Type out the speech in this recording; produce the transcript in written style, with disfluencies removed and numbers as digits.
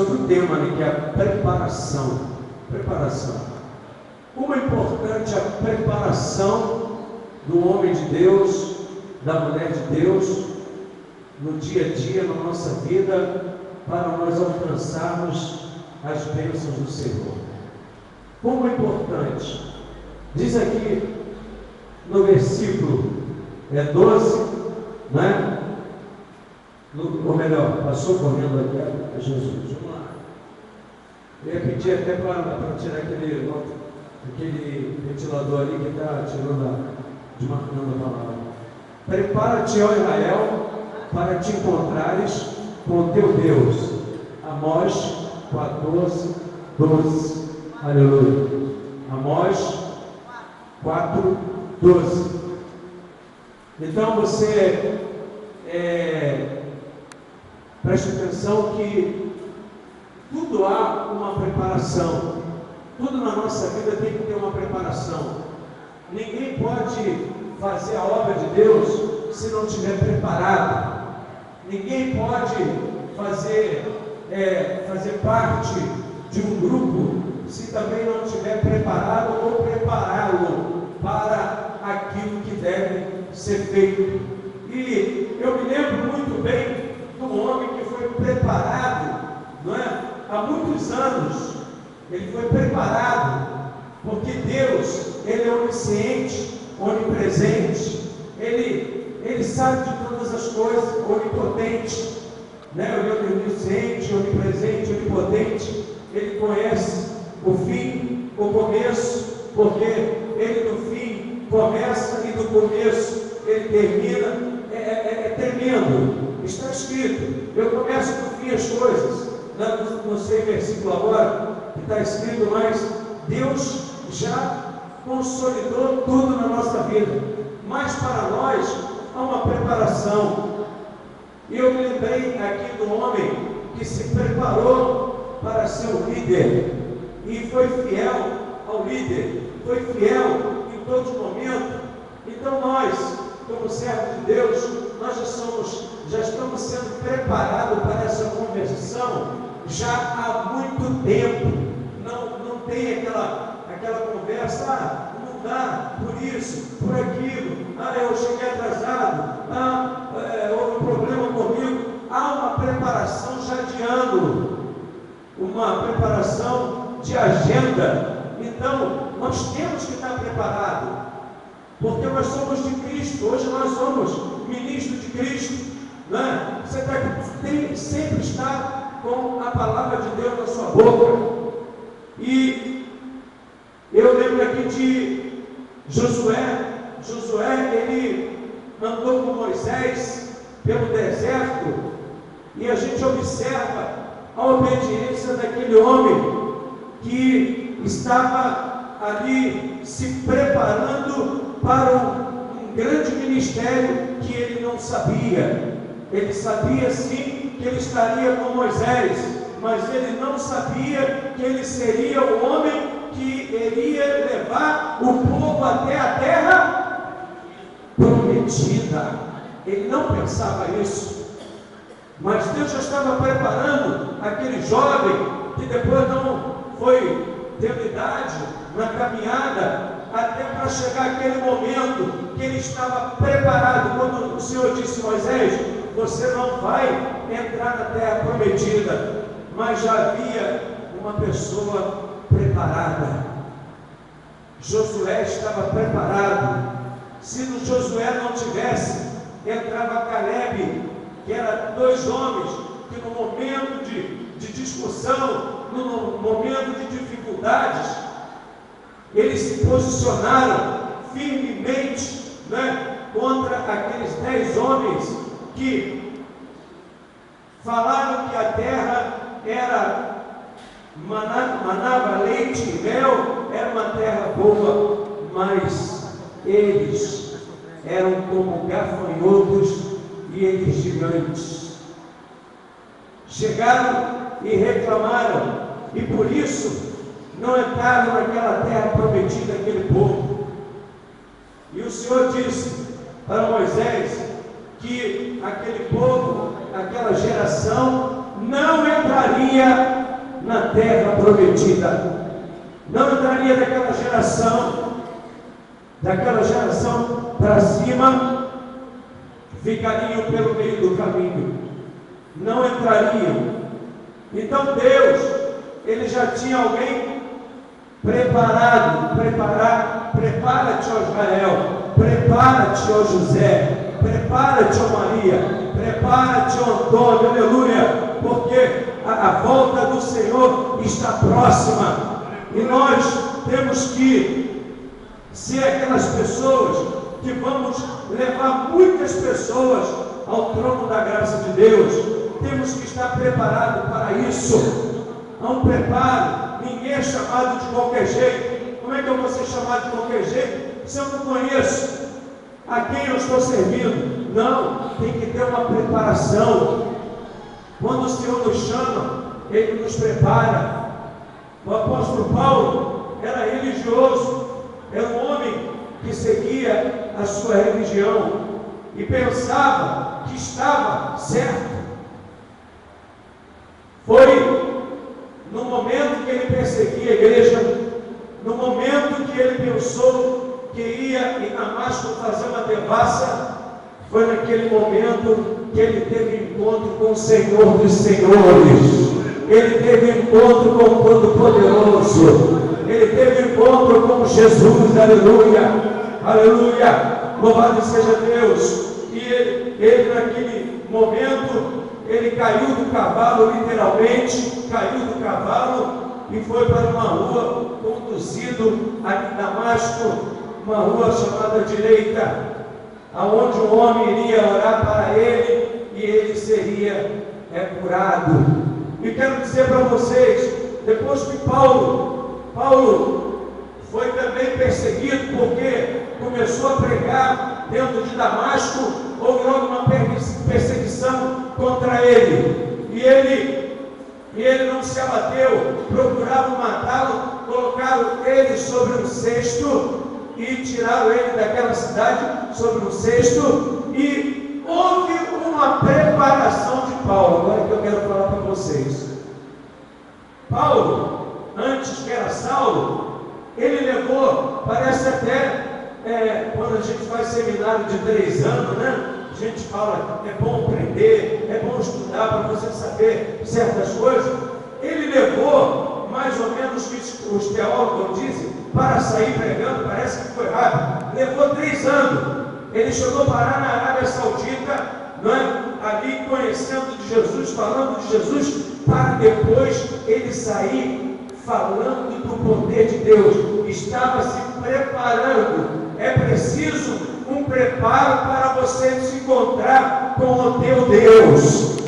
sobre o tema, né, que é a preparação. Preparação. Como é importante a preparação do homem de Deus, da mulher de Deus, no dia a dia, na nossa vida, para nós alcançarmos as bênçãos do Senhor. Como é importante. Diz aqui no versículo 12, né? Ou melhor, passou correndo aqui a Jesus. Vamos lá. Eu ia pedir até para tirar aquele ventilador ali que está desmarcando a palavra. Prepara-te, ó Israel, para te encontrares com o teu Deus. Amós 14, 12. Aleluia. Amós 4, 12. Então você preste atenção que tudo há uma preparação. Tudo na nossa vida tem que ter uma preparação. Ninguém pode fazer a obra de Deus se não estiver preparado. Ninguém pode fazer parte de um grupo se também não estiver preparado ou prepará-lo para aquilo que deve ser feito. E eu me lembro muito bem de um homem que foi preparado, não é? Há muitos anos. Ele foi preparado, porque Deus, Ele é onisciente, onipresente, Ele sabe de todas as coisas, onipotente, né? Ele é onisciente, onipresente, onipotente. Ele conhece o fim, o começo, porque Ele do fim começa e do começo Ele termina. É tremendo. Está escrito, eu começo do fim as coisas. Não sei o versículo agora que está escrito, mas Deus já consolidou tudo na nossa vida. Mas para nós há uma preparação. E eu me lembrei aqui do homem que se preparou para ser um líder e foi fiel ao líder, foi fiel em todos os momentos. Então nós, como servos de Deus, nós já estamos sendo preparados para essa conversão já há muito tempo. Não tem aquela conversa, não dá por isso, por aquilo, eu cheguei atrasado, houve um problema comigo. Há uma preparação já de ano, uma preparação de agenda. Então nós temos que estar preparados, porque nós somos de Cristo. Hoje nós somos ministros de Cristo, né? Você tem que sempre estar com a palavra de Deus na sua boca. E eu lembro aqui de Josué. Ele andou com Moisés pelo deserto, e a gente observa a obediência daquele homem que estava ali se preparando para um grande ministério que ele não sabia. Ele sabia sim que ele estaria com Moisés, mas ele não sabia que ele seria o homem que iria levar o povo até a terra prometida. Ele não pensava isso, mas Deus já estava preparando aquele jovem que depois não foi tendo idade na caminhada, até para chegar aquele momento que ele estava preparado. Quando o Senhor disse a Moisés: você não vai entrar na terra prometida, mas já havia uma pessoa preparada. Josué estava preparado. Se no Josué não tivesse, entrava Caleb, que eram dois homens que no momento de discussão, no momento de dificuldades, eles se posicionaram firmemente, né, contra aqueles 10 homens que falaram que a terra manava leite e mel, era uma terra boa, mas eles eram como gafanhotos e eles gigantes. Chegaram e reclamaram, e por isso não entraram naquela terra prometida aquele povo. E o Senhor disse para Moisés que aquele povo, aquela geração, não entraria na terra prometida, não entraria daquela geração para cima, ficariam pelo meio do caminho, não entrariam. Então Deus, Ele já tinha alguém preparado, prepara-te, ó Israel, prepara-te, ó José, prepara-te, ó Maria, prepara-te, ó Antônio, aleluia, porque a volta do Senhor está próxima, e nós temos que ser aquelas pessoas que vamos levar muitas pessoas ao trono da graça de Deus. Temos que estar preparados para isso. Há um preparo. Ninguém é chamado de qualquer jeito. Como é que eu vou ser chamado de qualquer jeito se eu não conheço a quem eu estou servindo? Não, tem que ter uma preparação. Quando o Senhor nos chama, Ele nos prepara. O apóstolo Paulo era religioso, era um homem que seguia a sua religião e pensava que estava certo. Foi no momento que ele perseguia a igreja, no momento que ele pensou que ia em Damasco fazer uma devassa, foi naquele momento que ele teve encontro com o Senhor dos Senhores. Ele teve encontro com o Todo-Poderoso. Ele teve encontro com Jesus, aleluia, aleluia, louvado seja Deus. E ele naquele momento, ele caiu do cavalo, literalmente, caiu do cavalo e foi para uma rua, conduzido a Damasco, uma rua chamada Direita, aonde um homem iria orar para ele e ele seria curado. E quero dizer para vocês, depois que Paulo foi também perseguido, porque começou a pregar dentro de Damasco, houve logo uma perseguição contra ele, e ele não se abateu, procuraram matá-lo, colocaram ele sobre um cesto, e tiraram ele daquela cidade sobre um cesto, e houve uma preparação de Paulo. Agora que eu quero falar para vocês, Paulo, antes que era Saulo, ele levou, parece até, quando a gente faz seminário de 3 anos, né? A gente fala, é bom aprender, é bom estudar para você saber certas coisas. Ele levou, mais ou menos, que os teólogos dizem, para sair pregando, parece que foi rápido, levou 3 anos. Ele chegou a parar na Arábia Saudita, não é? Ali conhecendo de Jesus, falando de Jesus, para depois ele sair falando do poder de Deus. Estava se preparando. É preciso um preparo para você se encontrar com o teu Deus.